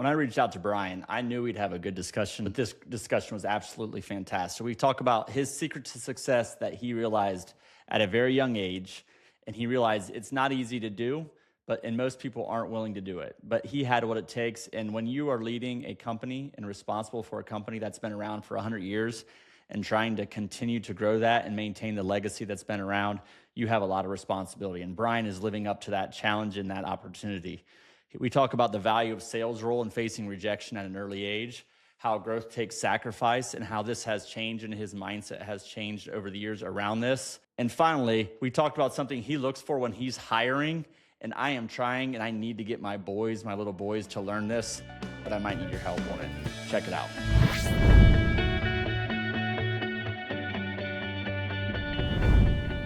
When I reached out to Brian, I knew we'd have a good discussion, but this discussion was absolutely fantastic. So we talk about his secret to success that he realized at a very young age, and he realized it's not easy to do, and most people aren't willing to do it. But he had what it takes. And when you are leading a company and responsible for a company that's been around for 100 years and trying to continue to grow that and maintain the legacy that's been around, you have a lot of responsibility. And Brian is living up to that challenge and that opportunity. We talk about the value of sales role and facing rejection at an early age, how growth takes sacrifice, and how this has changed and his mindset has changed over the years around this. And finally, we talked about something he looks for when he's hiring. And I am trying, and I need to get my little boys, to learn this, but I might need your help on it. Check it out.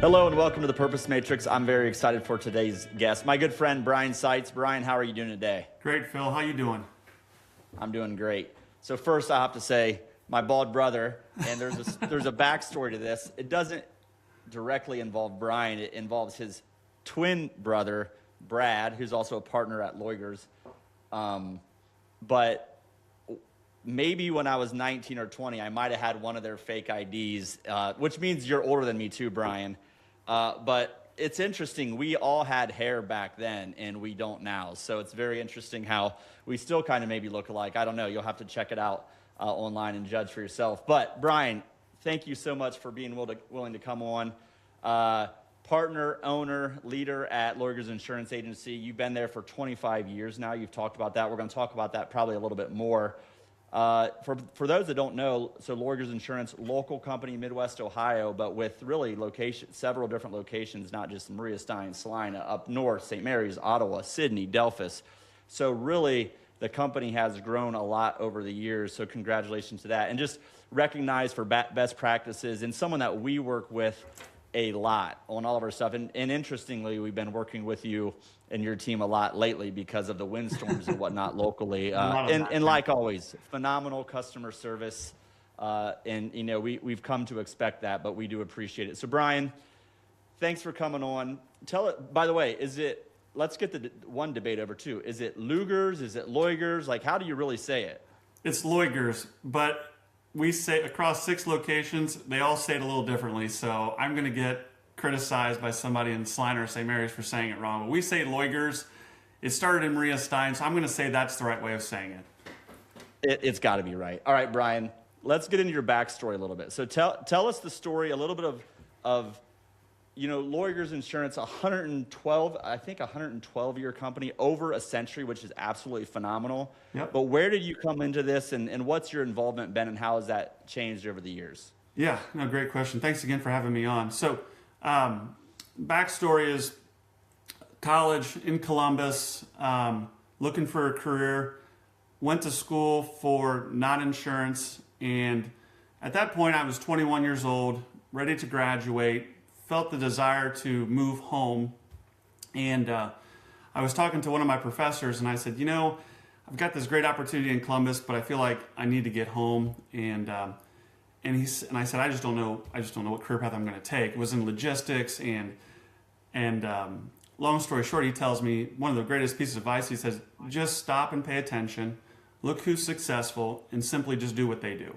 Hello, and welcome to the Purpose Matrix. I'm very excited for today's guest, my good friend, Brian Seitz. Brian, how are you doing today? Great, Phil. How you doing? I'm doing great. So first, I have to say, my bald brother, and there's a backstory to this. It doesn't directly involve Brian. It involves his twin brother, Brad, who's also a partner at Lawyers. But maybe when I was 19 or 20, I might have had one of their fake IDs, which means you're older than me too, Brian. But it's interesting. We all had hair back then, and we don't now. So it's very interesting how we still kind of maybe look alike. I don't know. You'll have to check it out online and judge for yourself. But Brian, thank you so much for being willing to come on. Partner, owner, leader at Lawyers Insurance Agency. You've been there for 25 years now. You've talked about that. We're going to talk about that probably a little bit more. For those that don't know, so Lawyers Insurance, local company, Midwest Ohio, but with really several different locations, not just Maria Stein, Salina, up north, St. Mary's, Ottawa, Sydney, Delphus. So really, the company has grown a lot over the years. So congratulations to that. And just recognize for best practices and someone that we work with a lot on all of our stuff. And interestingly, we've been working with you and your team a lot lately because of the windstorms and whatnot locally. And like always, phenomenal customer service. And you know, we've come to expect that, but we do appreciate it. So Brian, thanks for coming on. By the way, let's get the one debate over too. Is it Lugers? Is it Lawyers? Like, how do you really say it? It's Lawyers, but we say across 6 locations, they all say it a little differently. So I'm going to get criticized by somebody in Salina or St. Mary's for saying it wrong. But we say Lawyers. It started in Maria Stein, so I'm going to say that's the right way of saying it. It's got to be right. All right, Brian, let's get into your backstory a little bit. So tell us the story, a little bit of you know, Lawyers Insurance, 112-year company, over a century, which is absolutely phenomenal. Yep. But where did you come into this, and what's your involvement been, and how has that changed over the years? Yeah, no, great question. Thanks again for having me on. So, backstory is college in Columbus, looking for a career, went to school for non-insurance, and at that point I was 21 years old, ready to graduate, felt the desire to move home, and I was talking to one of my professors, and I said, you know, I've got this great opportunity in Columbus, but I feel like I need to get home. And I said, I just don't know what career path I'm going to take. It was in logistics, and long story short, he tells me one of the greatest pieces of advice. He says, just stop and pay attention, look who's successful, and simply just do what they do.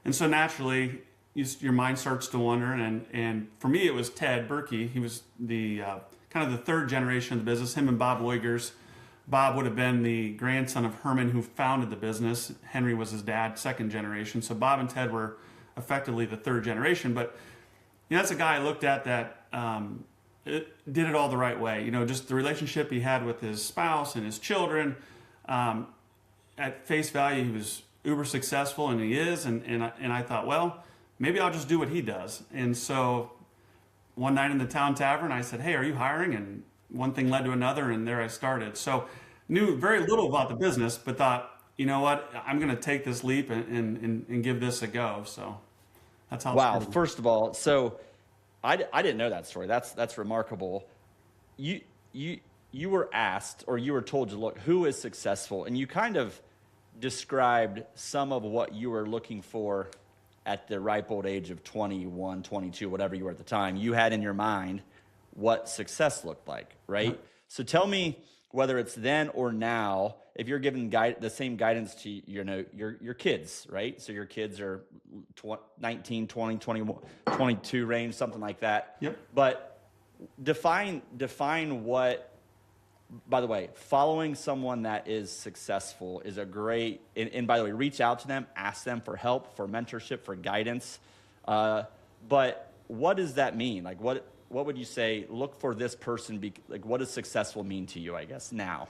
And so naturally, your mind starts to wander, and for me it was Ted Berkey. He was the kind of the third generation of the business, him and Bob Lawyers. Bob would have been the grandson of Herman, who founded the business. Henry was his dad, second generation. So Bob and Ted were effectively the third generation. But you know, that's a guy I looked at that did it all the right way. You know, just the relationship he had with his spouse and his children. At face value, he was uber successful, and he is. And I thought, well, maybe I'll just do what he does. And so one night in the town tavern, I said, hey, are you hiring? And one thing led to another, and there I started. So knew very little about the business, but thought, you know what, I'm going to take this leap and give this a go. So that's how. Wow. First of all, so I didn't know that story. That's remarkable. You were asked, or you were told to look who is successful, and you kind of described some of what you were looking for at the ripe old age of 21, 22, whatever you were at the time. You had in your mind what success looked like, right? Yep. So tell me, whether it's then or now, if you're giving the same guidance to, your kids, right? So your kids are 19, 20, 21, 22 range, something like that. Yep. But define what, by the way, following someone that is successful is a great, and by the way, reach out to them, ask them for help, for mentorship, for guidance. But what does that mean? Like, what would you say, look for this person, like, what does successful mean to you, I guess, now?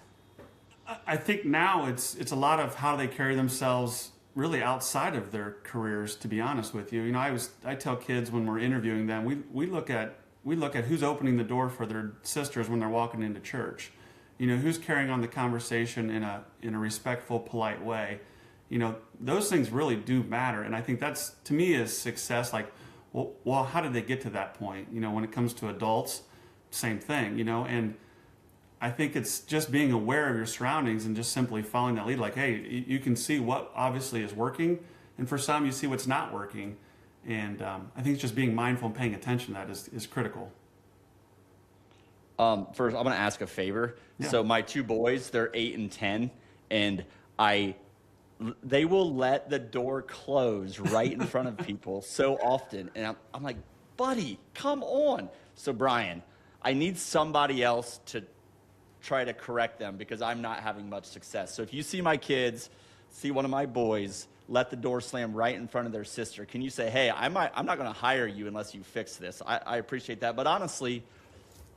I think now it's a lot of how they carry themselves really outside of their careers, to be honest with you. I tell kids when we're interviewing them, we look at who's opening the door for their sisters when they're walking into church. Who's carrying on the conversation in a respectful, polite way. Those things really do matter. And I think that's, to me, is success. Like, well, how did they get to that point? When it comes to adults, same thing, and I think it's just being aware of your surroundings and just simply following that lead. Like, hey, you can see what obviously is working, and for some, you see what's not working. And I think it's just being mindful and paying attention to that is critical. First, I'm going to ask a favor. Yeah. So my two boys, they're 8 and 10, and they will let the door close right in front of people so often. And I'm like, buddy, come on. So Brian, I need somebody else to try to correct them because I'm not having much success. So if you see my kids, see one of my boys, let the door slam right in front of their sister, can you say, hey, I'm not going to hire you unless you fix this? I appreciate that. But honestly,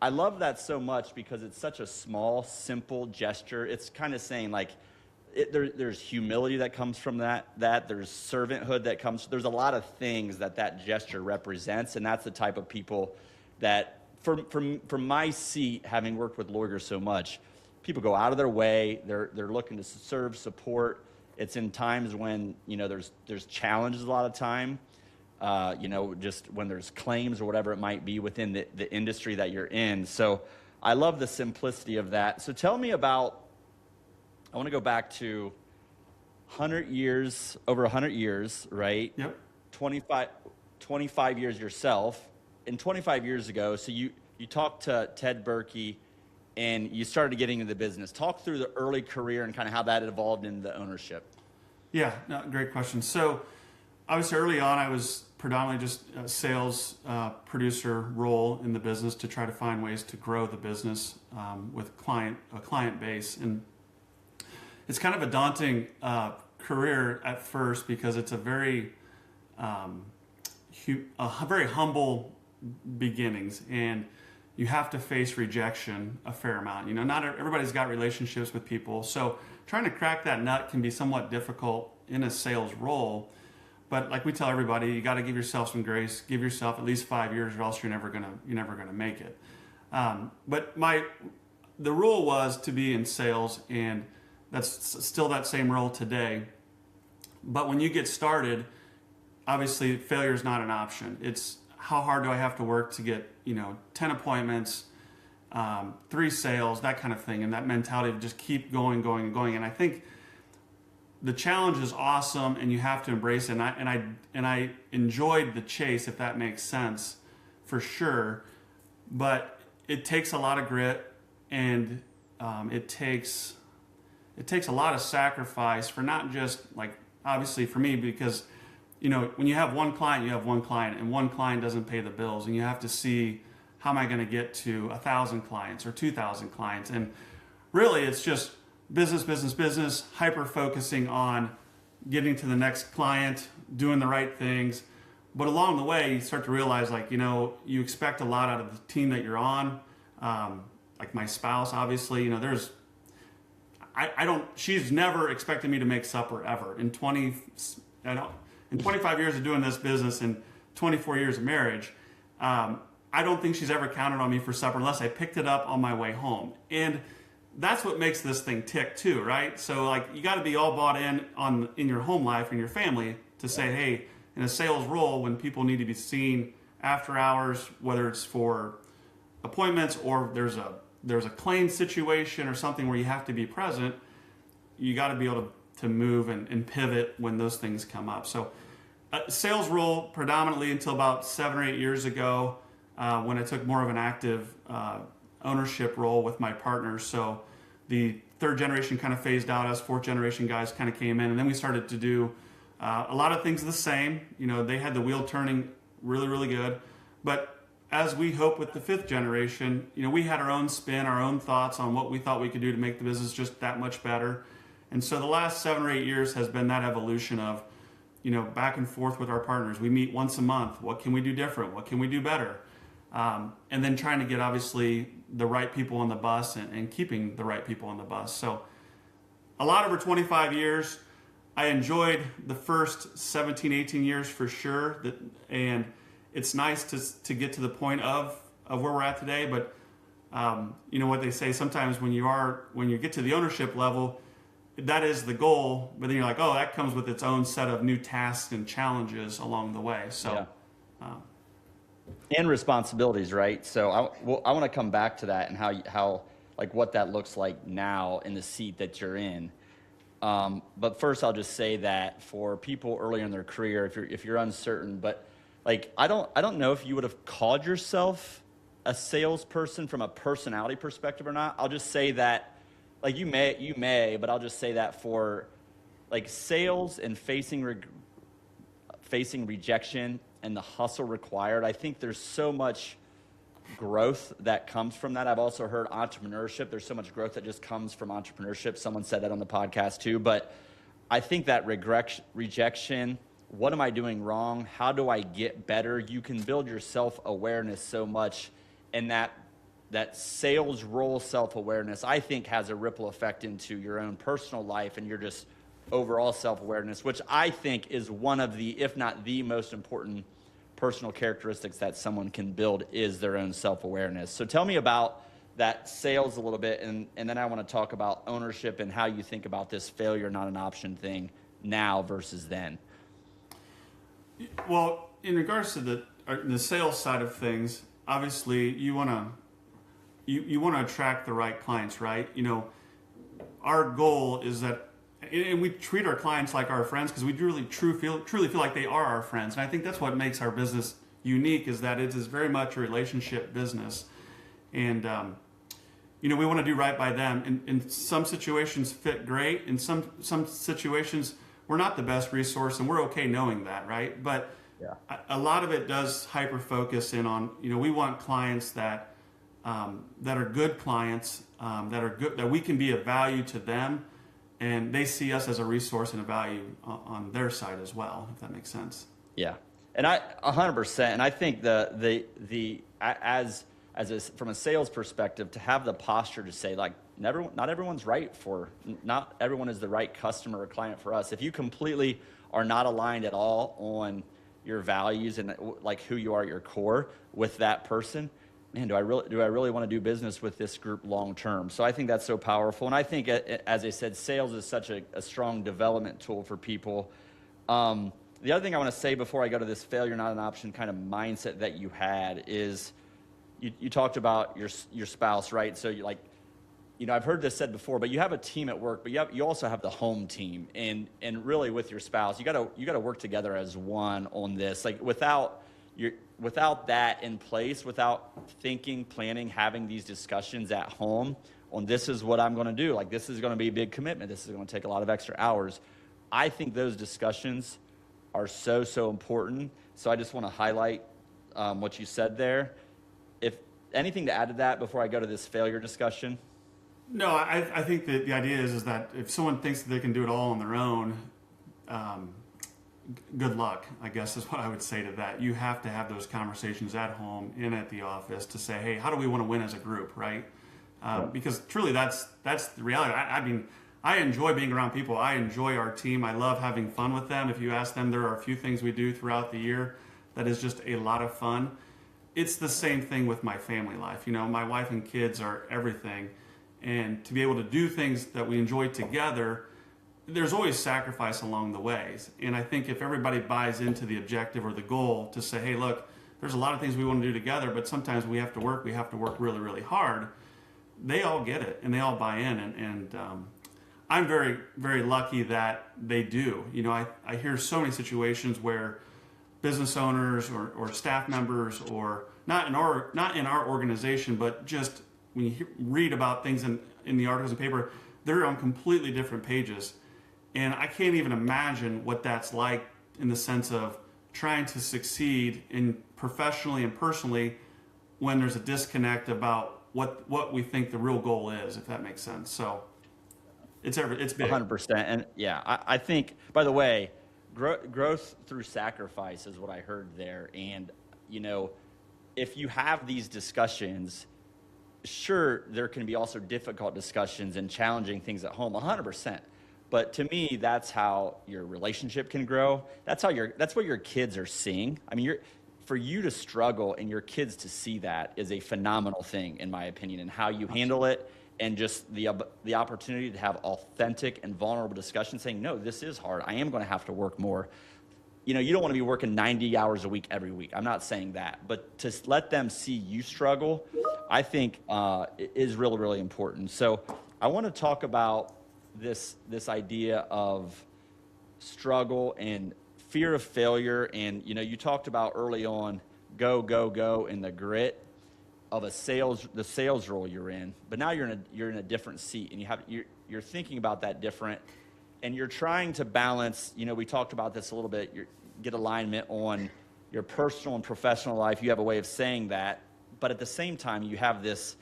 I love that so much because it's such a small, simple gesture. It's kind of saying, like, there's humility that comes from that. There's servanthood that comes. There's a lot of things that gesture represents, and that's the type of people that, from my seat, having worked with lawyers so much, people go out of their way. They're looking to serve, support. It's in times when there's challenges a lot of time. Just when there's claims or whatever it might be within the industry that you're in. So I love the simplicity of that. So tell me about, I want to go back to 100 years, over 100 years, right? Yep. 25 years yourself. And 25 years ago, so you talked to Ted Berkey and you started getting into the business. Talk through the early career and kind of how that evolved into the ownership. Yeah, no, great question. So obviously early on, I was predominantly just a sales producer role in the business to try to find ways to grow the business with a client base. And it's kind of a daunting career at first because it's a very humble beginnings, and you have to face rejection a fair amount. Not everybody's got relationships with people, so trying to crack that nut can be somewhat difficult in a sales role. But like we tell everybody, you got to give yourself some grace. Give yourself at least 5 years, or else you're never gonna make it. But the rule was to be in sales, and that's still that same role today. But when you get started, obviously failure is not an option. It's how hard do I have to work to get 10 appointments, 3 sales, that kind of thing, and that mentality of just keep going. And I think the challenge is awesome, and you have to embrace it. And I enjoyed the chase, if that makes sense, for sure. But it takes a lot of grit, and it takes a lot of sacrifice for not just, like, obviously for me, because when you have one client, you have one client, and one client doesn't pay the bills, and you have to see, how am I going to get to 1,000 clients or 2,000 clients? And really, it's just business, hyper focusing on getting to the next client, doing the right things. But along the way, you start to realize, like, you expect a lot out of the team that you're on. Like my spouse, obviously, she's never expected me to make supper ever. In 25 years of doing this business and 24 years of marriage, I don't think she's ever counted on me for supper unless I picked it up on my way home. And that's what makes this thing tick too, right? So, like, you got to be all bought in your home life and your family to say, hey, in a sales role, when people need to be seen after hours, whether it's for appointments or there's a claim situation or something where you have to be present, you got to be able to move and pivot when those things come up. So sales role predominantly until about 7 or 8 years ago, when I took more of an active ownership role with my partners. So the third generation kind of phased out, us fourth generation guys kind of came in, and then we started to do a lot of things the same. They had the wheel turning really, really good, but as we hope with the fifth generation, we had our own spin, our own thoughts on what we thought we could do to make the business just that much better. And so the last 7 or 8 years has been that evolution of, back and forth with our partners. We meet once a month. What can we do different? What can we do better? And then trying to get, obviously, the right people on the bus and keeping the right people on the bus. So a lot over 25 years. I enjoyed the first 17, 18 years for sure. And it's nice to get to the point of where we're at today, but what they say sometimes when you get to the ownership level, that is the goal, but then you're like, oh, that comes with its own set of new tasks and challenges along the way. So, and responsibilities, right? So I want to come back to that and how like what that looks like now in the seat that you're in. But first, I'll just say that for people earlier in their career, if you're uncertain, but like, I don't know if you would have called yourself a salesperson from a personality perspective or not. I'll just say that, like, you may, but I'll just say that for, like, sales and facing rejection and the hustle required, I think there's so much growth that comes from that. I've also heard entrepreneurship. There's so much growth that just comes from entrepreneurship. Someone said that on the podcast too. But I think that rejection, what am I doing wrong? How do I get better? You can build your self-awareness so much, and that sales role self-awareness, I think, has a ripple effect into your own personal life and your just overall self-awareness, which I think is one of the, if not the most important personal characteristics that someone can build is their own self-awareness. So tell me about that sales a little bit, and then I want to talk about ownership and how you think about this failure not an option thing now versus then. Well, in regards to the sales side of things, obviously you want to attract the right clients, right? Our goal is that, and we treat our clients like our friends because we truly feel like they are our friends. And I think that's what makes our business unique, is that it is very much a relationship business. And we want to do right by them. In some situations fit great. In some situations we're not the best resource, and we're okay knowing that, right? But a lot of it does hyper focus in on, we want clients that are good clients, that we can be of value to them, and they see us as a resource and a value on their side as well, if that makes sense. Yeah, and 100%. And I think from a sales perspective, to have the posture to say, like, not everyone's right not everyone is the right customer or client for us. If you completely are not aligned at all on your values and like who you are at your core with that person, man, do I really want to do business with this group long term? So I think that's so powerful. And I think, as I said, sales is such a strong development tool for people. The other thing I want to say before I go to this failure not an option kind of mindset that you had is you talked about your spouse, right? So I've heard this said before, but you have a team at work, but you also have the home team, and really with your spouse, you gotta work together as one on this. Like without that in place, without thinking, planning, having these discussions at home on this is what I'm going to do. Like this is going to be a big commitment. This is going to take a lot of extra hours. I think those discussions are so important. So I just want to highlight what you said there. If anything to add to that before I go to this failure discussion. No, I think that the idea is that if someone thinks that they can do it all on their own, good luck, I guess is what I would say to that. You have to have those conversations at home and at the office to say, hey, how do we want to win as a group, right? Because truly that's the reality. I mean, I enjoy being around people. I enjoy our team. I love having fun with them. If you ask them, there are a few things we do throughout the year that is just a lot of fun. It's the same thing with my family life. My wife and kids are everything. And to be able to do things that we enjoy together, there's always sacrifice along the ways. And I think if everybody buys into the objective or the goal to say, hey, look, there's a lot of things we want to do together, but sometimes we have to work really, really hard, they all get it and they all buy in. And I'm very, very lucky that they do. I hear so many situations where business owners or staff members, or not in our organization, but just when you read about things in the articles and paper, they're on completely different pages. And I can't even imagine what that's like in the sense of trying to succeed in professionally and personally when there's a disconnect about what we think the real goal is, if that makes sense. So it's big. 100%. And yeah, I think, by the way, growth through sacrifice is what I heard there. And, you know, if you have these discussions, sure, there can be also difficult discussions and challenging things at home, 100%. But to me, that's how your relationship can grow. That's what your kids are seeing. I mean, for you to struggle and your kids to see that is a phenomenal thing, in my opinion, and how you handle it, and just the opportunity to have authentic and vulnerable discussions saying, no, this is hard. I am going to have to work more. You know, you don't want to be working 90 hours a week every week. I'm not saying that. But to let them see you struggle, I think is really, really important. So I want to talk about this idea of struggle and fear of failure. And, you know, you talked about early on, go, and the grit of the sales role you're in, but now you're in a different seat, and you're thinking about that different, and you're trying to balance. You know, we talked about this a little bit. Get alignment on your personal and professional life. You have a way of saying that, but at the same time, you have this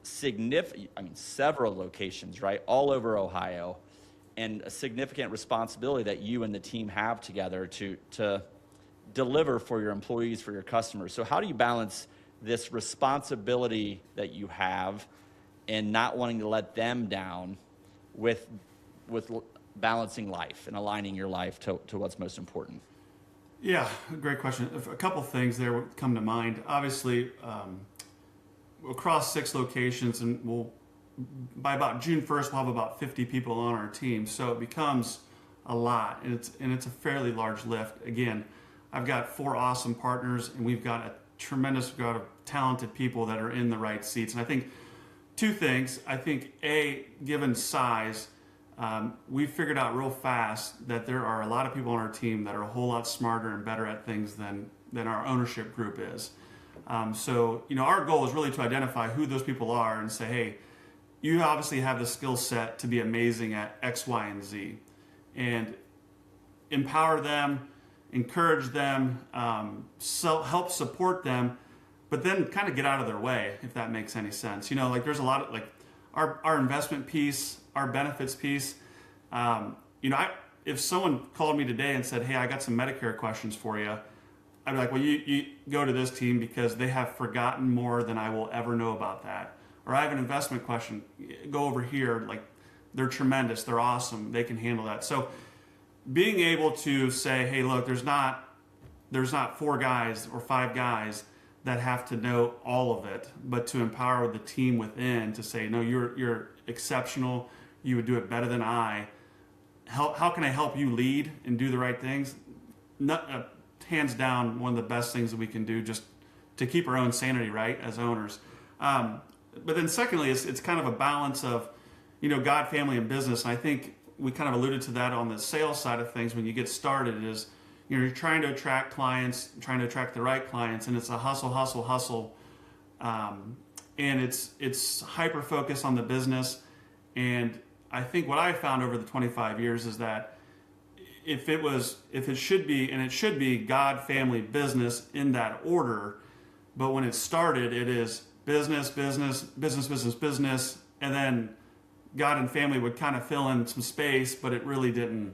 several locations, right, all over Ohio, and a significant responsibility that you and the team have together to deliver for your employees, for your customers. So how do you balance this responsibility that you have and not wanting to let them down with balancing life and aligning your life to what's most important? Yeah, great question. A couple things there come to mind. Obviously, across 6 locations, and by about June 1st, we'll have about 50 people on our team. So it becomes a lot, and it's a fairly large lift. Again, I've got 4 awesome partners, and we've got a tremendous amount of talented people that are in the right seats. And I think 2 things. I think, given size, we've figured out real fast that there are a lot of people on our team that are a whole lot smarter and better at things than our ownership group is. So, you know, our goal is really to identify who those people are and say, hey, you obviously have the skill set to be amazing at X, Y, and Z. And empower them, encourage them, help support them, but then kind of get out of their way, if that makes any sense. You know, like there's a lot of, like, our investment piece, our benefits piece. You know, if someone called me today and said, hey, I got some Medicare questions for you, I'd be like, well, you go to this team because they have forgotten more than I will ever know about that. Or I have an investment question, go over here. Like, they're tremendous, they're awesome, they can handle that. So being able to say, hey, look, there's not 4 guys or 5 guys that have to know all of it, but to empower the team within to say, no, you're exceptional, you would do it better than I. How can I help you lead and do the right things? Hands down, one of the best things that we can do just to keep our own sanity, right, as owners. But then secondly, it's kind of a balance of, you know, God, family, and business. And I think we kind of alluded to that on the sales side of things. When you get started, is, you know, you're trying to attract clients, trying to attract the right clients, and it's a hustle. And it's hyper focus on the business. And I think what I found over the 25 years is that if it should be God, family, business in that order, but when it started, it is business, and then God and family would kind of fill in some space, but it really didn't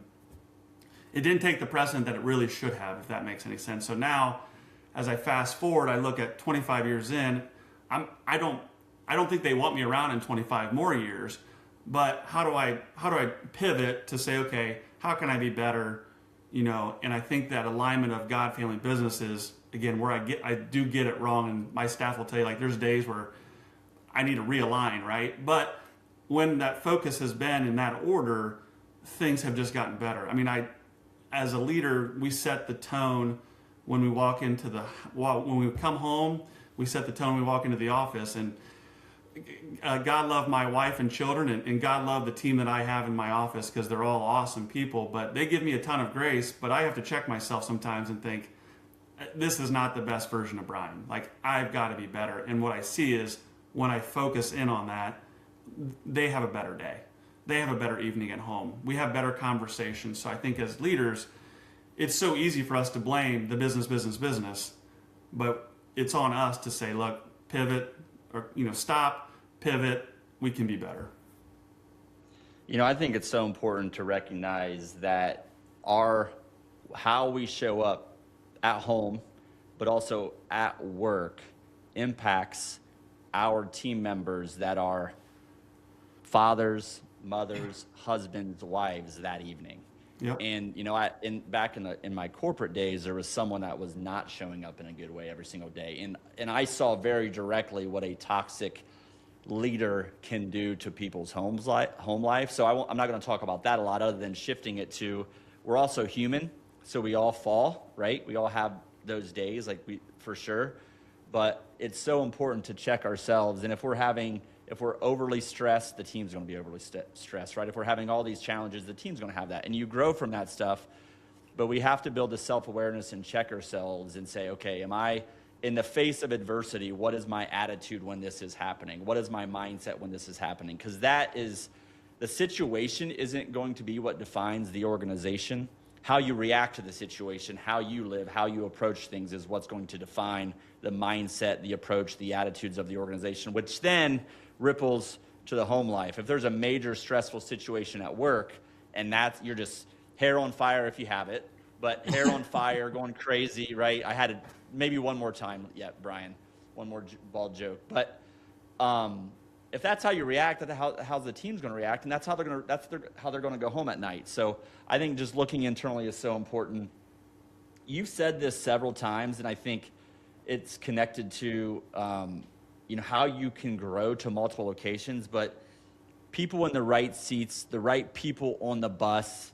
take the precedent that it really should have, if that makes any sense. So now, as I fast forward, I look at 25 years in, I don't think they want me around in 25 more years, but how do I pivot to say, okay, how can I be better? You know, and I think that alignment of God, family, business is, again, where I do get it wrong, and my staff will tell you, like, there's days where I need to realign, right? But when that focus has been in that order, things have just gotten better. I mean, as a leader, we set the tone when we walk into when we come home, we set the tone when we walk into the office. And God love my wife and children, and God love the team that I have in my office, because they're all awesome people, but they give me a ton of grace. But I have to check myself sometimes and think, this is not the best version of Brian. Like, I've got to be better. And what I see is when I focus in on that, they have a better day. They have a better evening at home. We have better conversations. So I think as leaders, it's so easy for us to blame the business, but it's on us to say, look, pivot, or stop, pivot. We can be better. I think it's so important to recognize that how we show up at home, but also at work, impacts our team members that are fathers, mothers, husbands, wives that evening. Yep. And back in my corporate days, there was someone that was not showing up in a good way every single day, and I saw very directly what a toxic leader can do to people's home life. So I'm not going to talk about that a lot, other than shifting it to, we're also human, so we all fall, right? We all have those days, for sure. But it's so important to check ourselves, and if we're overly stressed, the team's going to be overly stressed, right? If we're having all these challenges, the team's going to have that, and you grow from that stuff. But we have to build the self-awareness and check ourselves and say, okay, am I, in the face of adversity, what is my attitude when this is happening? What is my mindset when this is happening? Because the situation isn't going to be what defines the organization. How you react to the situation, how you live, how you approach things is what's going to define the mindset, the approach, the attitudes of the organization, which then ripples to the home life. If there's a major stressful situation at work, and you're just hair on fire if you have it, but hair on fire, going crazy, right? I had maybe one more time yet, Brian, one more bald joke. But if that's how you react, that's how the team's going to react, and that's how they're going to go home at night. So I think just looking internally is so important. You've said this several times, and I think it's connected to how you can grow to multiple locations, but people in the right seats, the right people on the bus,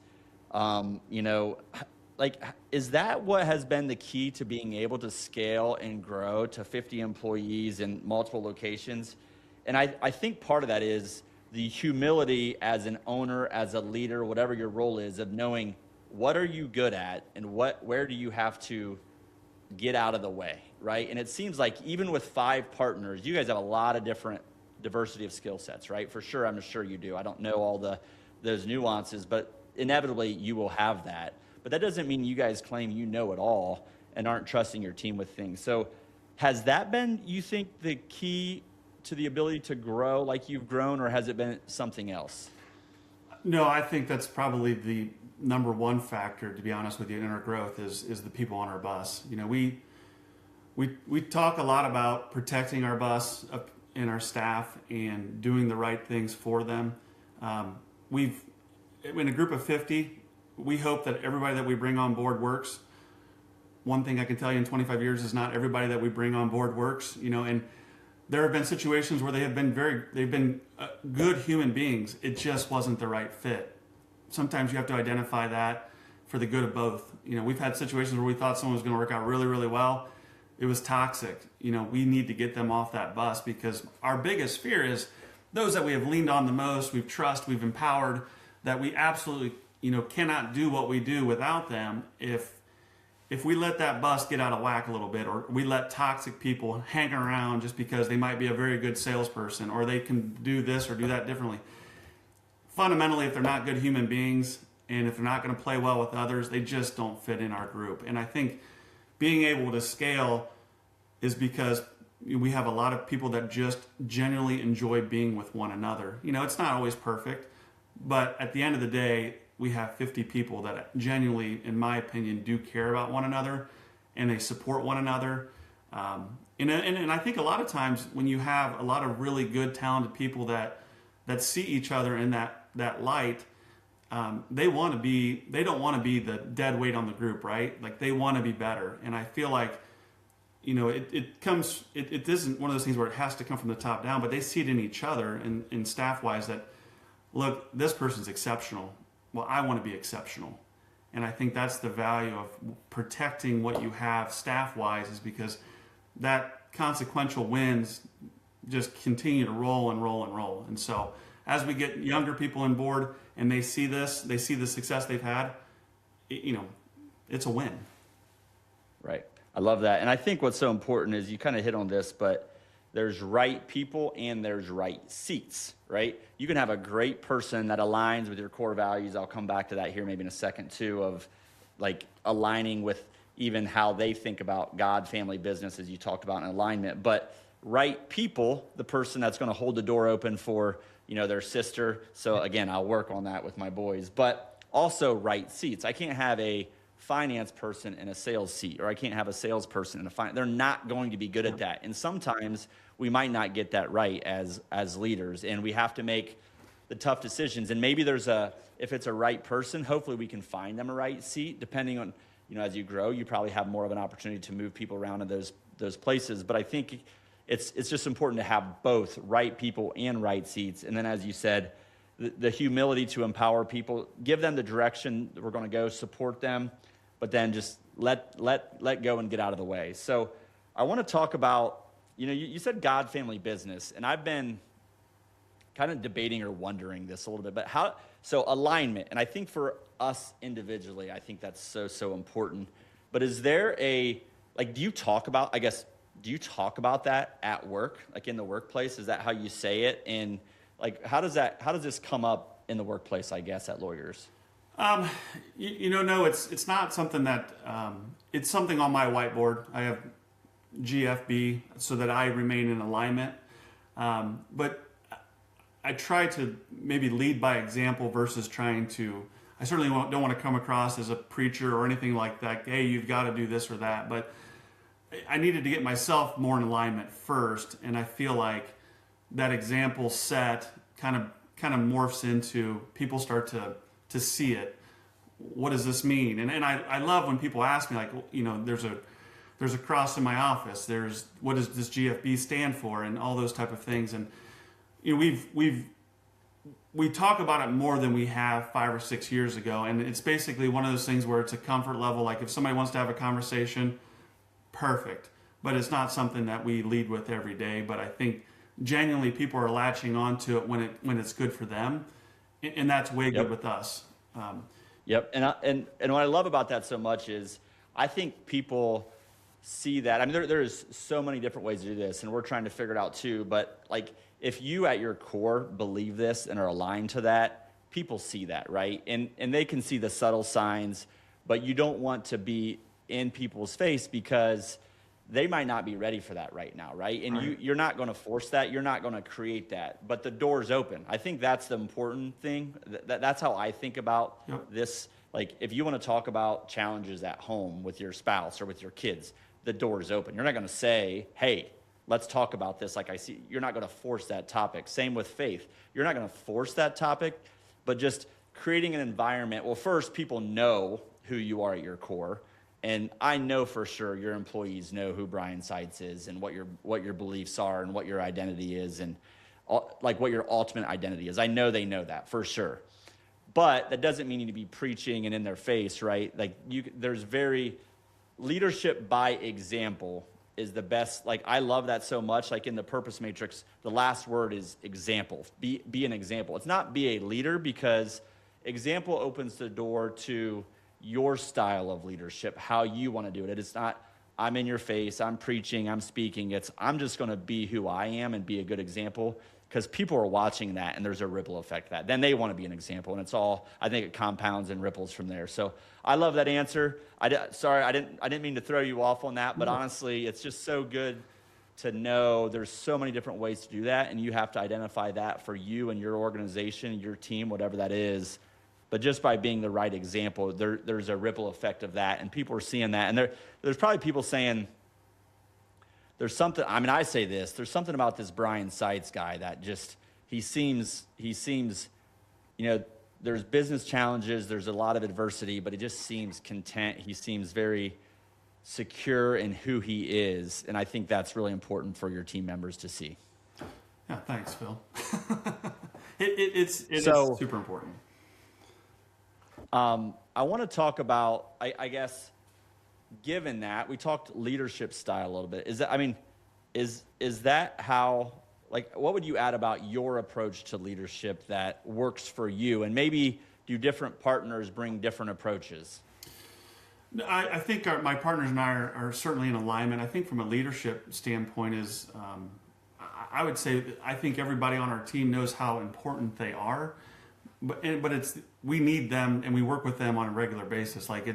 is that what has been the key to being able to scale and grow to 50 employees in multiple locations? And I think part of that is the humility as an owner, as a leader, whatever your role is, of knowing what are you good at and where do you have to get out of the way, right? And it seems like even with 5 partners, you guys have a lot of different diversity of skill sets, right? For sure, I'm sure you do. I don't know all those nuances, but inevitably you will have that. But that doesn't mean you guys claim you know it all and aren't trusting your team with things. So has that been, you think, the key to the ability to grow like you've grown, or has it been something else? No, I think that's probably the number one factor, to be honest with you, in our growth is the people on our bus. We talk a lot about protecting our bus and our staff and doing the right things for them. In a group of 50, we hope that everybody that we bring on board works. One thing I can tell you in 25 years is not everybody that we bring on board works, and there have been situations where they've been good human beings. It just wasn't the right fit. Sometimes you have to identify that for the good of both. We've had situations where we thought someone was going to work out really, really well. It was toxic. We need to get them off that bus, because our biggest fear is those that we have leaned on the most, we've trusted, we've empowered, that we absolutely, cannot do what we do without them if we let that bus get out of whack a little bit, or we let toxic people hang around just because they might be a very good salesperson, or they can do this or do that differently. Fundamentally, if they're not good human beings, and if they're not going to play well with others, they just don't fit in our group. And I think being able to scale is because we have a lot of people that just genuinely enjoy being with one another. It's not always perfect, but at the end of the day, we have 50 people that genuinely, in my opinion, do care about one another, and they support one another. And I think a lot of times when you have a lot of really good, talented people that see each other in that light, they don't want to be the dead weight on the group, right? Like, they want to be better. And I feel like, it isn't one of those things where it has to come from the top down, but they see it in each other and staff-wise that, look, this person's exceptional. Well, I want to be exceptional. And I think that's the value of protecting what you have staff-wise, is because that consequential wins just continue to roll and roll and roll. And so as we get younger people on board and they see the success they've had, it's a win. Right. I love that. And I think what's so important is, you kind of hit on this, but there's right people and there's right seats, right? You can have a great person that aligns with your core values. I'll come back to that here maybe in a second too, of like aligning with even how they think about God, family, business, as you talked about in alignment. But right people, the person that's going to hold the door open for, their sister. So again, I'll work on that with my boys, but also right seats. I can't have a finance person in a sales seat, or I can't have a salesperson in a finance. They're not going to be good at that. And sometimes we might not get that right as leaders, and we have to make the tough decisions. And maybe if it's a right person, hopefully we can find them a right seat. Depending on, as you grow, you probably have more of an opportunity to move people around in those places. But I think it's just important to have both right people and right seats. And then, as you said, the humility to empower people, give them the direction that we're going to go, support them, but then just let go and get out of the way. So I want to talk about, you said God, family, business, and I've been kind of debating or wondering this a little bit, but so alignment, and I think for us individually, I think that's so important. But is there do you talk about that at work, like in the workplace? Is that how you say it? And like, how does this come up in the workplace, I guess, at Lawyers? No, it's not something that, it's something on my whiteboard. I have GFB so that I remain in alignment. But I try to maybe lead by example versus I certainly don't want to come across as a preacher or anything like that. Hey, you've got to do this or that. But I needed to get myself more in alignment first. And I feel like that example set kind of morphs into people start to see it. What does this mean? And I love when people ask me, like, there's a cross in my office. What does this GFB stand for? And all those type of things. And we talk about it more than we have 5 or 6 years ago. And it's basically one of those things where it's a comfort level. Like if somebody wants to have a conversation, perfect. But it's not something that we lead with every day. But I think genuinely people are latching onto it when it's good for them. And that's way good with us. Yep. And what I love about that so much is I think people see that. I mean, there's so many different ways to do this, and we're trying to figure it out too. But like, if you at your core believe this and are aligned to that, people see that, right? And they can see the subtle signs, but you don't want to be in people's face because they might not be ready for that right now, right? And you're not going to force that. You're not going to create that. But the door's open. I think that's the important thing. That's how I think about this. Like, if you want to talk about challenges at home with your spouse or with your kids, the door's open. You're not going to say, hey, let's talk about this like I see. You're not going to force that topic. Same with faith. You're not going to force that topic, but just creating an environment. Well, first, people know who you are at your core. And I know for sure your employees know who Brian Seitz is and what your beliefs are and what your identity is and like what your ultimate identity is. I know they know that for sure. But that doesn't mean you need to be preaching and in their face, right? Like leadership by example is the best. Like, I love that so much. Like in the purpose matrix, the last word is example. Be an example. It's not be a leader, because example opens the door to your style of leadership, how you want to do it. It's not, I'm in your face, I'm preaching, I'm speaking. It's, I'm just going to be who I am and be a good example, because people are watching that and there's a ripple effect that. Then they want to be an example, and it's all, I think it compounds and ripples from there. So I love that answer. Sorry, I didn't mean to throw you off on that, but honestly, it's just so good to know there's so many different ways to do that, and you have to identify that for you and your organization, your team, whatever that is. But just by being the right example, there's a ripple effect of that, and people are seeing that. And there's probably people saying, there's something, I mean, I say this, there's something about this Brian Seitz guy that just, he seems, there's business challenges, there's a lot of adversity, but he just seems content. He seems very secure in who he is. And I think that's really important for your team members to see. Yeah, thanks, Phil. It's super important. I want to talk about, I guess, given that we talked leadership style a little bit, is that how, like, what would you add about your approach to leadership that works for you? And maybe do different partners bring different approaches? I think my partners and I are certainly in alignment. I think from a leadership standpoint is I would say that I think everybody on our team knows how important they are, but we need them and we work with them on a regular basis. Like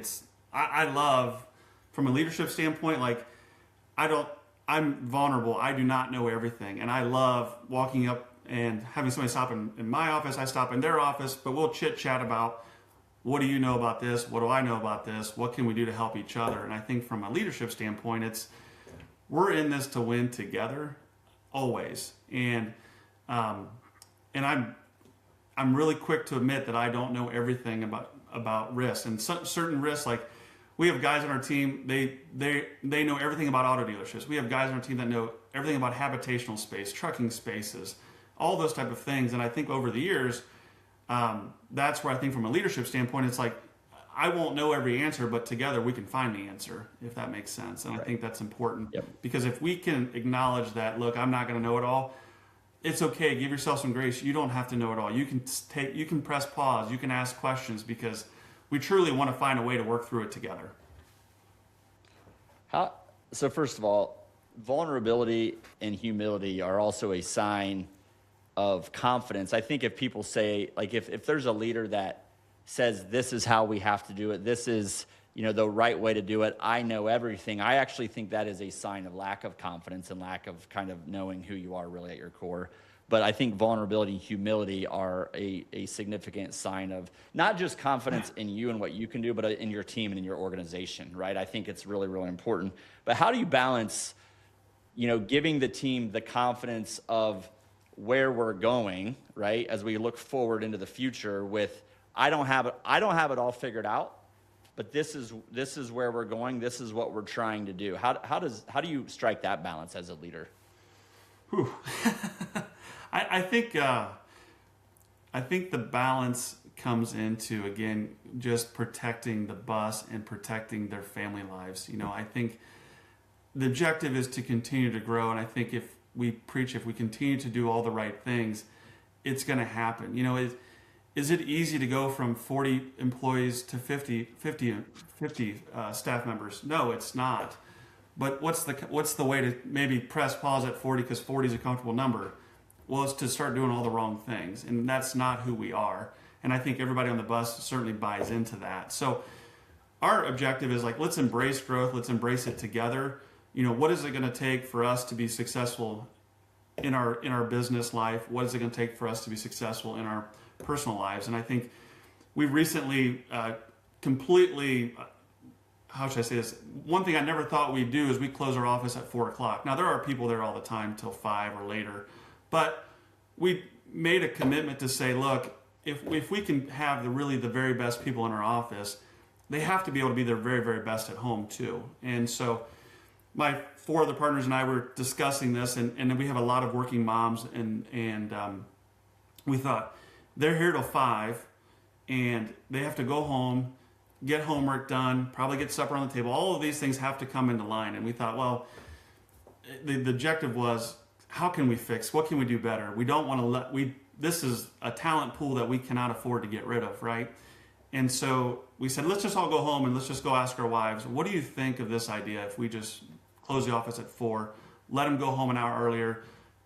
I love from a leadership standpoint, like I'm vulnerable. I do not know everything, and I love walking up and having somebody stop in my office. I stop in their office, but we'll chit chat about, what do you know about this? What do I know about this? What can we do to help each other? And I think from a leadership standpoint, we're in this to win together, always. And I'm really quick to admit that I don't know everything about risks, and certain risks. Like we have guys on our team, they know everything about auto dealerships. We have guys on our team that know everything about habitational space, trucking spaces, all those type of things. And I think over the years, that's where I think from a leadership standpoint, it's like, I won't know every answer, but together we can find the answer, if that makes sense. And I think that's important. Yep. Because if we can acknowledge that, look, I'm not going to know it all, it's okay. Give yourself some grace. You don't have to know it all. You can press pause. You can ask questions, because we truly want to find a way to work through it together. So first of all, vulnerability and humility are also a sign of confidence. I think if people say, like, if there's a leader that says, this is how we have to do it, this is, the right way to do it, I know everything, I actually think that is a sign of lack of confidence and lack of kind of knowing who you are really at your core. But I think vulnerability and humility are a significant sign of not just confidence in you and what you can do, but in your team and in your organization, right? I think it's really, really important. But how do you balance, giving the team the confidence of where we're going, right, as we look forward into the future, with I don't have it all figured out, but this is where we're going, this is what we're trying to do. How do you strike that balance as a leader? I think the balance comes into, again, just protecting the bus and protecting their family lives. I think the objective is to continue to grow, and I think if we continue to do all the right things, it's going to happen. Is it easy to go from 40 employees to 50 staff members? No, it's not. But what's the way to maybe press pause at 40, because 40 is a comfortable number? Well, it's to start doing all the wrong things, and that's not who we are. And I think everybody on the bus certainly buys into that. So our objective is, like, let's embrace growth. Let's embrace it together. What is it going to take for us to be successful in our business life? What is it going to take for us to be successful in our personal lives? And I think we recently completely, how should I say this? One thing I never thought we'd do is we close our office at 4:00. Now, there are people there all the time till 5 or later, but we made a commitment to say, look, if we can have the very best people in our office, they have to be able to be their very, very best at home too. And so my 4 other partners and I were discussing this, and we have a lot of working moms, and we thought, they're here till 5, and they have to go home, get homework done, probably get supper on the table. All of these things have to come into line. And we thought, well, the objective was, how can we fix? What can we do better? We don't want to this is a talent pool that we cannot afford to get rid of, right? And so we said, let's just all go home and let's just go ask our wives, what do you think of this idea if we just close the office at 4, let them go home an hour earlier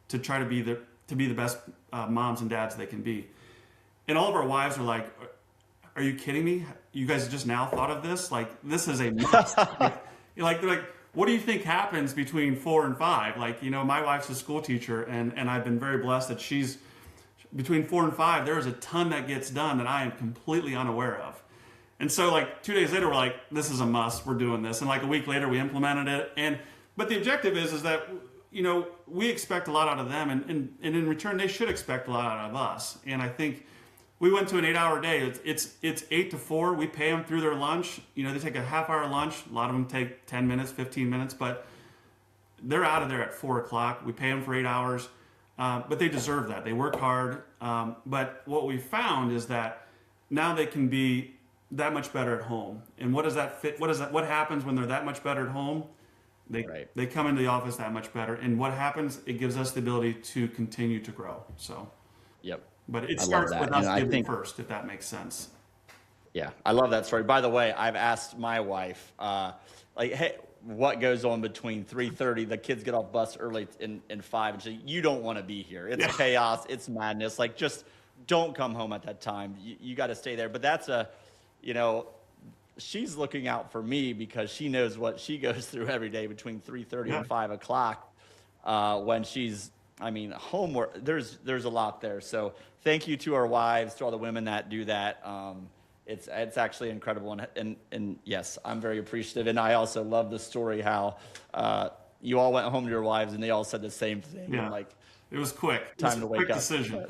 to try to be the best moms and dads they can be? And all of our wives were like, are you kidding me? You guys just now thought of this? Like, this is a must. they're like, what do you think happens between 4 and 5? Like, my wife's a school teacher, and I've been very blessed that she's between 4 and 5. There is a ton that gets done that I am completely unaware of. And so, like, 2 days later, we're like, this is a must. We're doing this. And like a week later, we implemented it. But the objective is that, we expect a lot out of them, and in return, they should expect a lot out of us. And I think we went to an 8-hour day. It's 8 to 4. We pay them through their lunch. They take a half-hour lunch. A lot of them take 10 minutes, 15 minutes, but they're out of there at 4:00. We pay them for 8 hours, but they deserve that. They work hard. But what we found is that now they can be that much better at home. And what does that fit? What happens when they're that much better at home? They come into the office that much better. And what happens? It gives us the ability to continue to grow. So, yep. But it starts with us giving first, if that makes sense. Yeah, I love that story. By the way, I've asked my wife, hey, what goes on between 3:30. The kids get off bus early in 5, and you don't want to be here. It's chaos. It's madness. Like, just don't come home at that time. You got to stay there. But that's you know, she's looking out for me because she knows what she goes through every day between 3:30 and 5 o'clock when she's, I mean, homework. There's a lot there. So thank you to our wives, to all the women that do that. It's actually incredible, and yes, I'm very appreciative. And I also love the story how you all went home to your wives and they all said the same thing. Yeah, and like, it was quick. Time to wake quick up. Decision.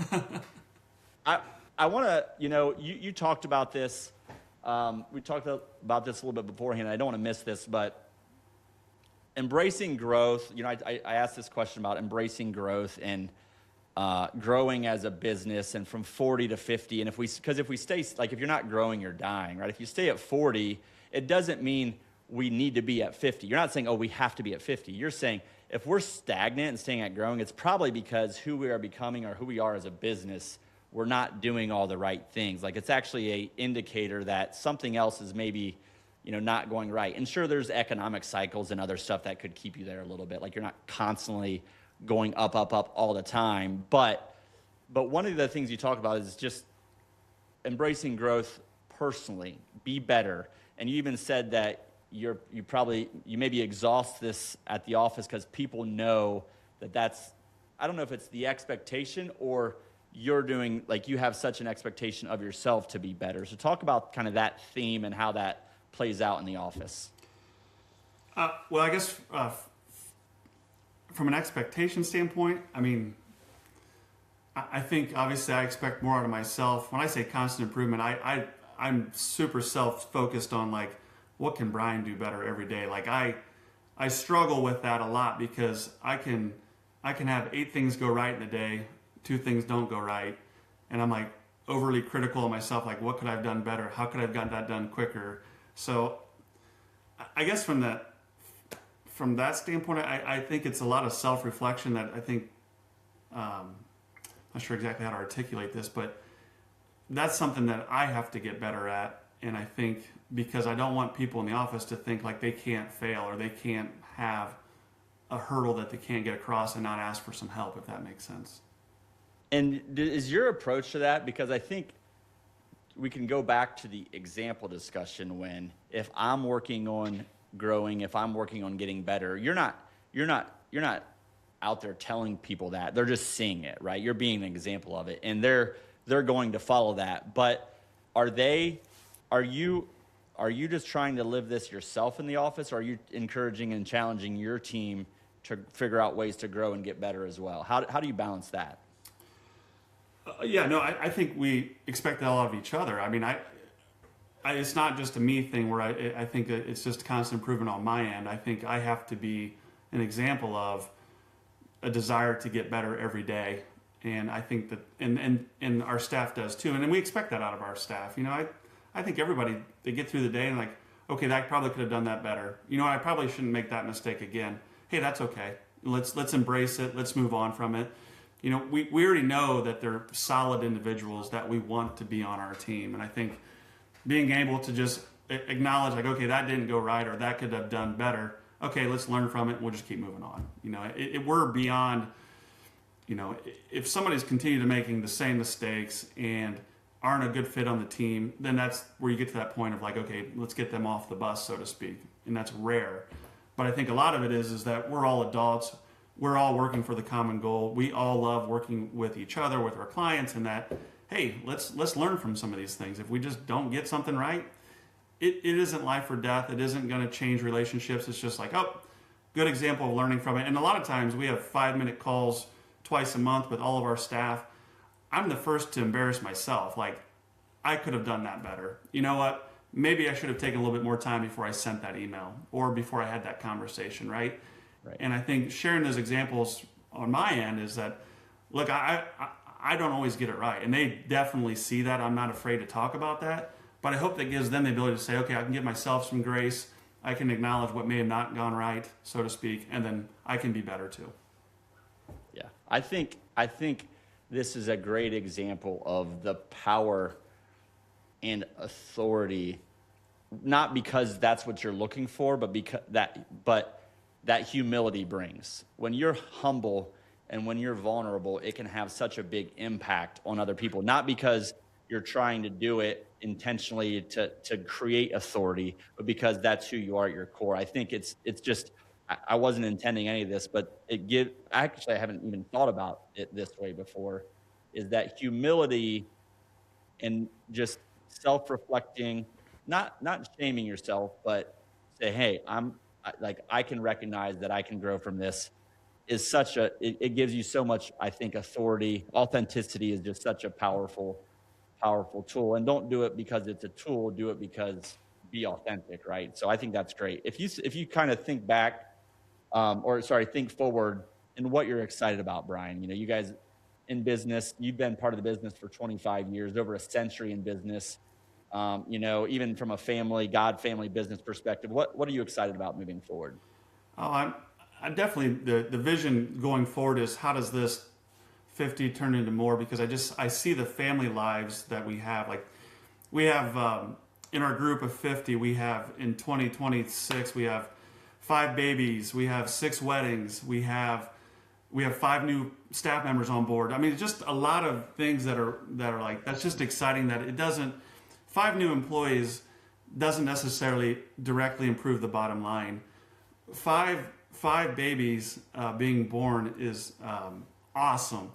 I want to, you talked about this. We talked about this a little bit beforehand. I don't want to miss this, but embracing growth. I asked this question about embracing growth and growing as a business, and from 40 to 50. And if we stay, like, if you're not growing, you're dying, right? If you stay at 40, it doesn't mean we need to be at 50. You're not saying, oh, we have to be at 50. You're saying if we're stagnant and staying at growing, it's probably because who we are becoming or who we are as a business, we're not doing all the right things. Like, it's actually a indicator that something else is maybe, not going right. And sure, there's economic cycles and other stuff that could keep you there a little bit. Like, you're not constantly going up all the time. But one of the things you talk about is just embracing growth personally, be better. And you even said that you maybe exhaust this at the office because people know that's, I don't know if it's the expectation or you're doing, like, you have such an expectation of yourself to be better. So talk about kind of that theme and how that plays out in the office. Well, I guess from an expectation standpoint, I mean, I think obviously I expect more out of myself. When I say constant improvement, I'm super self-focused on, like, what can Brian do better every day? Like, I struggle with that a lot because I can have 8 things go right in a day, 2 things don't go right, and I'm like overly critical of myself. Like, what could I have done better? How could I have gotten that done quicker? So I guess from that standpoint, I think it's a lot of self-reflection that I think, I'm not sure exactly how to articulate this, but that's something that I have to get better at. And I think because I don't want people in the office to think like they can't fail or they can't have a hurdle that they can't get across and not ask for some help, if that makes sense. And is your approach to that, because I think we can go back to the example discussion when, if I'm working on growing, if I'm working on getting better, you're not out there telling people that. They're just seeing it, right? You're being an example of it, and they're going to follow that. But are you just trying to live this yourself in the office, or are you encouraging and challenging your team to figure out ways to grow and get better as well? How do you balance that? I think we expect that a lot of each other. I mean, it's not just a me thing where I think it's just constant improvement on my end. I think I have to be an example of a desire to get better every day. And I think that, and our staff does too. And then we expect that out of our staff. I think everybody, they get through the day and like, okay, that probably could have done that better. I probably shouldn't make that mistake again. Hey, that's okay. Let's embrace it. Let's move on from it. We already know that they're solid individuals that we want to be on our team. And I think being able to just acknowledge, like, okay, that didn't go right, or that could have done better. Okay, let's learn from it. And we'll just keep moving on. We're beyond, if somebody's continued to making the same mistakes and aren't a good fit on the team, then that's where you get to that point of like, okay, let's get them off the bus, so to speak. And that's rare. But I think a lot of it is that we're all adults. We're all working for the common goal. We all love working with each other, with our clients, and that, hey, let's learn from some of these things. If we just don't get something right, it isn't life or death. It isn't going to change relationships. It's just like, oh, good example of learning from it. And a lot of times we have 5-minute calls twice a month with all of our staff. I'm the first to embarrass myself. Like, I could have done that better. You know what? Maybe I should have taken a little bit more time before I sent that email or before I had that conversation, right? Right. And I think sharing those examples on my end is that, look, I don't always get it right. And they definitely see that. I'm not afraid to talk about that. But I hope that gives them the ability to say, okay, I can give myself some grace. I can acknowledge what may have not gone right, so to speak, and then I can be better too. Yeah, I think this is a great example of the power and authority not because that's what you're looking for, but that humility brings. When you're humble and when you're vulnerable, it can have such a big impact on other people, not because you're trying to do it intentionally to create authority, but because that's who you are at your core. I think it's just I wasn't intending any of this, but actually I haven't even thought about it this way before, is that humility and just self-reflecting, not shaming yourself, but say, hey, I can recognize that I can grow from this, is such a it gives you so much, I think, authority. Authenticity is just such a powerful tool. And don't do it because it's a tool, do it because be authentic, right? So I think that's great. If you kind of think back, or sorry, think forward in what you're excited about, Brian. You guys in business, you've been part of the business for 25 years, over a century in business. Even from a God family business perspective, what are you excited about moving forward? Oh, I'm definitely the vision going forward is how does this 50 turn into more? Because I see the family lives that we have. Like we have in our group of 50, we have in 2026 we have 5 babies, we have 6 weddings, we have 5 new staff members on board. I mean, it's just a lot of things that are like, that's just exciting that it doesn't, 5 new employees doesn't necessarily directly improve the bottom line. Five babies being born is awesome.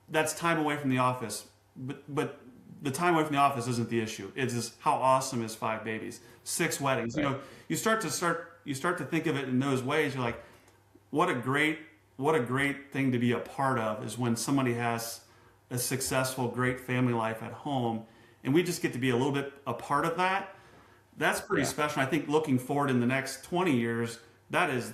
That's time away from the office, but the time away from the office isn't the issue. It's just how awesome is 5 babies, 6 weddings. Right. You start to think of it in those ways. You're like, what a great thing to be a part of is when somebody has a successful, great family life at home, and we just get to be a little bit a part of that. That's pretty special. I think looking forward in the next 20 years, that is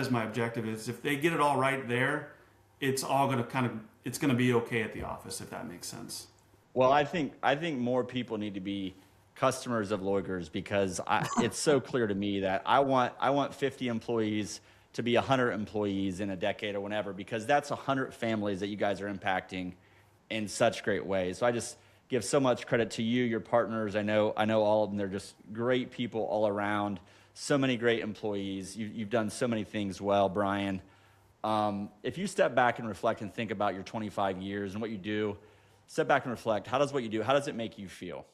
my objective. Is if they get it all right there, it's all going to it's going to be okay at the office, if that makes sense. Well, I think more people need to be customers of Loigers, because it's so clear to me that I want 50 employees to be 100 employees in a decade or whenever, because that's 100 families that you guys are impacting in such great ways. So I just give so much credit to you, your partners. I know all of them. They're just great people all around. So many great employees. You've done so many things well, Brian. If you step back and reflect and think about your 25 years and what you do, step back and reflect. How does what you do, how does it make you feel?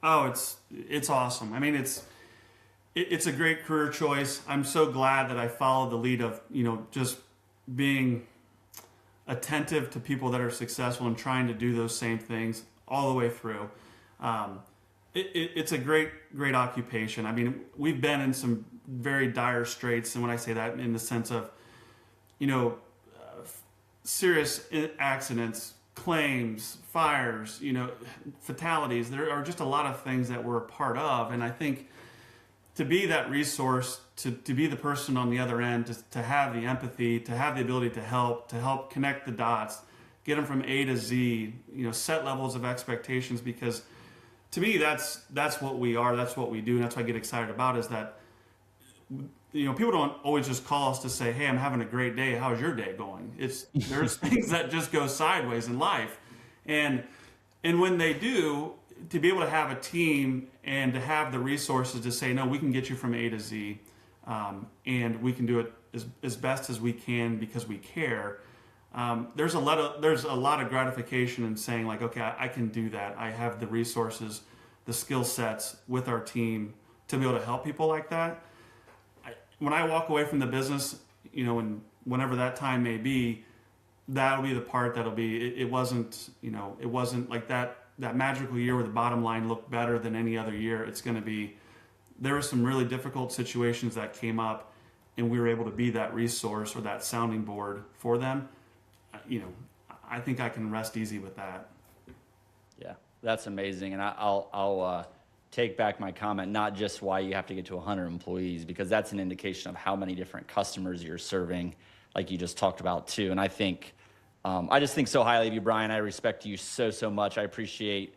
Oh, it's awesome. I mean, it's a great career choice. I'm so glad that I followed the lead of, just being attentive to people that are successful and trying to do those same things all the way through. It's a great occupation. I mean, we've been in some very dire straits, and when I say that in the sense of, serious accidents, claims, fires, fatalities. There are just a lot of things that we're a part of, and I think to be that resource, to be the person on the other end, to have the empathy, to have the ability to help connect the dots, get them from A to Z, set levels of expectations, because to me, that's what we are, that's what we do, and that's what I get excited about, is that, people don't always just call us to say, hey, I'm having a great day, how's your day going? There's things that just go sideways in life. And when they do, to be able to have a team and to have the resources to say, no, we can get you from A to Z, and we can do it as best as we can because we care. There's a lot of gratification in saying, like, okay, I can do that. I have the resources, the skill sets with our team to be able to help people like that. When I walk away from the business, and whenever that time may be, that'll be the part that'll be. It wasn't like that magical year where the bottom line looked better than any other year. It's going to be, there were some really difficult situations that came up, and we were able to be that resource or that sounding board for them. I think I can rest easy with that. Yeah, that's amazing. And I'll take back my comment, not just why you have to get to 100 employees, because that's an indication of how many different customers you're serving, like you just talked about too. And I just think so highly of you, Brian. I respect you so much. I appreciate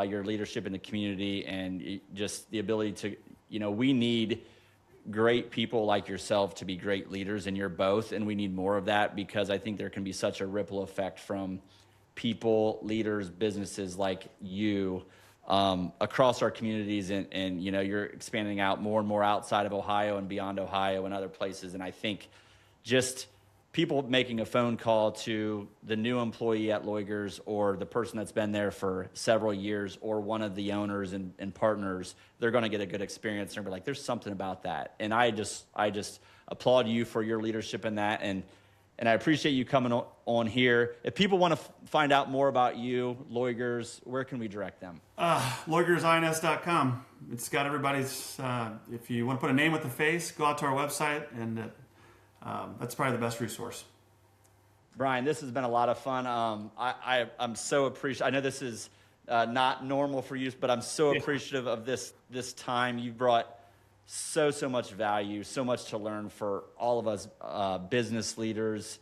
your leadership in the community and just the ability to, we need great people like yourself to be great leaders, and you're both, and we need more of that, because I think there can be such a ripple effect from people, leaders, businesses like you across our communities, and you're expanding out more and more outside of Ohio and beyond Ohio and other places. And I think just people making a phone call to the new employee at Loigers or the person that's been there for several years or one of the owners and partners, they're going to get a good experience. They're going to be like, there's something about that. And I just applaud you for your leadership in that. And I appreciate you coming on here. If people want to find out more about you, Loigers, where can we direct them? LoigersINS.com. It's got everybody's, if you want to put a name with a face, go out to our website, and that's probably the best resource. Brian, this has been a lot of fun. I'm so appreciative. I know this is not normal for you, but I'm so appreciative of this time. You brought so much value, so much to learn for all of us business leaders,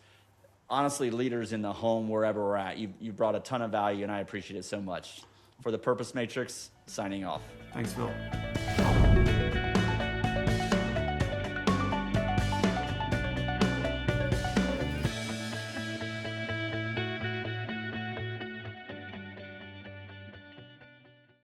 honestly, leaders in the home, wherever we're at. You brought a ton of value, and I appreciate it so much. For the Purpose Matrix, signing off. Thanks, Phil.